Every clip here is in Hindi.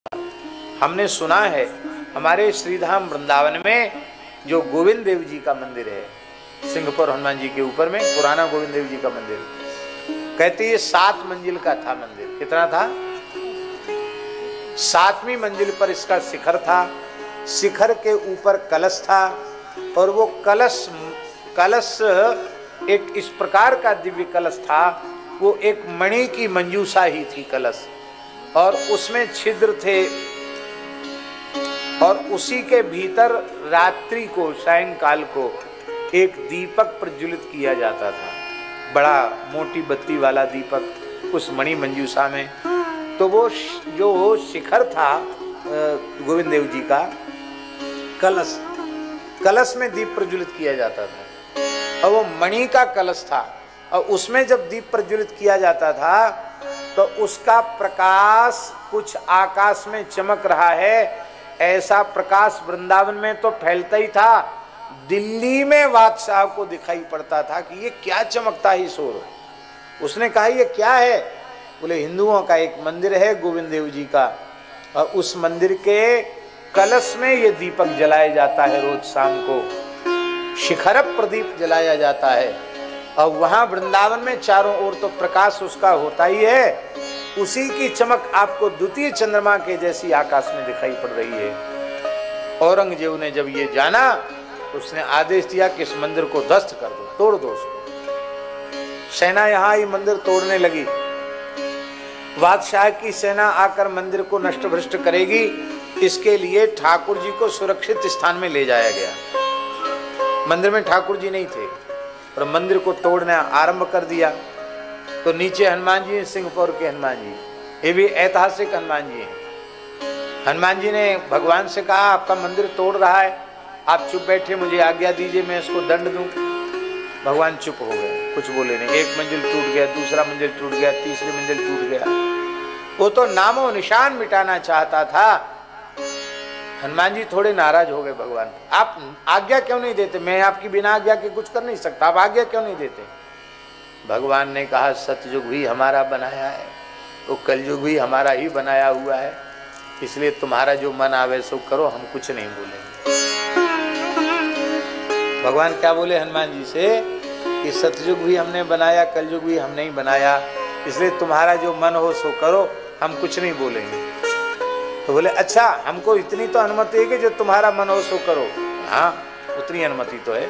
हमने सुना है हमारे श्रीधाम वृंदावन में जो गोविंद देव जी का मंदिर है, सिंहपुर हनुमान जी के ऊपर में पुराना गोविंद देव जी का मंदिर, कहते ये 7 मंजिल का था मंदिर। कितना था? 7वीं मंजिल पर इसका शिखर था। शिखर के ऊपर कलश था और वो कलश एक इस प्रकार का दिव्य कलश था, वो एक मणि की मंजूषा ही थी कलश, और उसमें छिद्र थे और उसी के भीतर रात्रि को सायंकाल को एक दीपक प्रज्वलित किया जाता था, बड़ा मोटी बत्ती वाला दीपक उस मणि मंजूषा में। तो वो जो शिखर था गोविंद देव जी का, कलश में दीप प्रज्वलित किया जाता था और वो मणि का कलश था, और उसमें जब दीप प्रज्वलित किया जाता था तो उसका प्रकाश कुछ आकाश में चमक रहा है, ऐसा प्रकाश वृंदावन में तो फैलता ही था, दिल्ली में बादशाह को दिखाई पड़ता था कि ये क्या चमकता है शोर। उसने कहा ये क्या है? बोले हिंदुओं का एक मंदिर है गोविंद देव जी का, और उस मंदिर के कलश में ये दीपक जलाया जाता है, रोज शाम को शिखर प्रदीप जलाया जाता है, और वहां वृंदावन में चारों ओर तो प्रकाश उसका होता ही है, उसी की चमक आपको द्वितीय चंद्रमा के जैसी आकाश में दिखाई पड़ रही है। औरंगजेब ने जब ये जाना, उसने आदेश दिया कि इस मंदिर को ध्वस्त कर दो, तोड़ दो उसको। सेना यहाँ ही मंदिर तोड़ने लगी। बादशाह की सेना आकर मंदिर को नष्ट भ्रष्ट करेगी, इसके लिए ठाकुर जी को सुरक्षित स्थान में ले जाया गया। मंदिर में ठाकुर जी नहीं थे और मंदिर को तोड़ना आरंभ कर दिया। तो नीचे हनुमान जी, सिंहपुर के हनुमान जी, ये भी ऐतिहासिक हनुमान जी हैं। हनुमान जी ने भगवान से कहा आपका मंदिर तोड़ रहा है, आप चुप बैठे, मुझे आज्ञा दीजिए मैं इसको दंड दूं। भगवान चुप हो गए, कुछ बोले नहीं। एक मंजिल टूट गया, दूसरा मंजिल टूट गया, तीसरी मंजिल टूट गया। वो तो नामो निशान मिटाना चाहता था। हनुमान जी थोड़े नाराज हो गए भगवान, आप आज्ञा क्यों नहीं देते? मैं आपकी बिना आज्ञा के कुछ कर नहीं सकता, आप आज्ञा क्यों नहीं देते? भगवान ने कहा सतयुग भी हमारा बनाया है, तो कलयुग भी हमारा ही बनाया हुआ है, इसलिए तुम्हारा जो मन आवे सो करो, हम कुछ नहीं बोलेंगे। भगवान क्या बोले हनुमान जी से कि सतयुग भी हमने बनाया, कलयुग भी हमने ही बनाया, इसलिए तुम्हारा जो मन हो सो करो, हम कुछ नहीं बोलेंगे। तो बोले अच्छा, हमको इतनी तो अनुमति है कि जो तुम्हारा मन हो सो करो। हाँ, उतनी अनुमति तो है।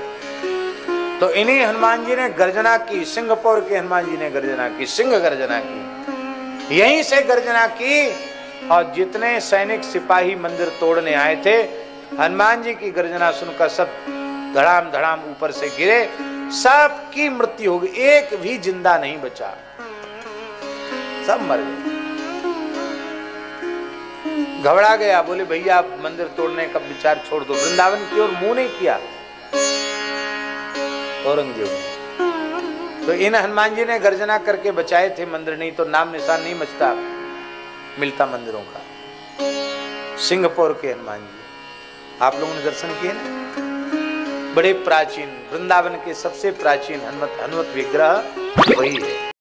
तो इन्हीं हनुमान जी ने गर्जना की, सिंहपुर के हनुमान जी ने गर्जना की, सिंह गर्जना की, यहीं से गर्जना की, और जितने सैनिक सिपाही मंदिर तोड़ने आए थे, हनुमान जी की गर्जना सुनकर सब धड़ाम धड़ाम ऊपर से गिरे, सबकी मृत्यु हो गई, एक भी जिंदा नहीं बचा, सब मर गए। घबरा गया, बोले भैया आप मंदिर तोड़ने का विचार छोड़ दो, वृंदावन की ओर मुंह नहीं किया औरंगजेब। तो इन हनुमान जी ने गर्जना करके बचाए थे मंदिर, नहीं तो नाम निशान नहीं मिलता मंदिरों का। सिंहपुर के हनुमान जी आप लोगों ने दर्शन किए ना, बड़े प्राचीन, वृंदावन के सबसे प्राचीन हनुमत विग्रह वही है।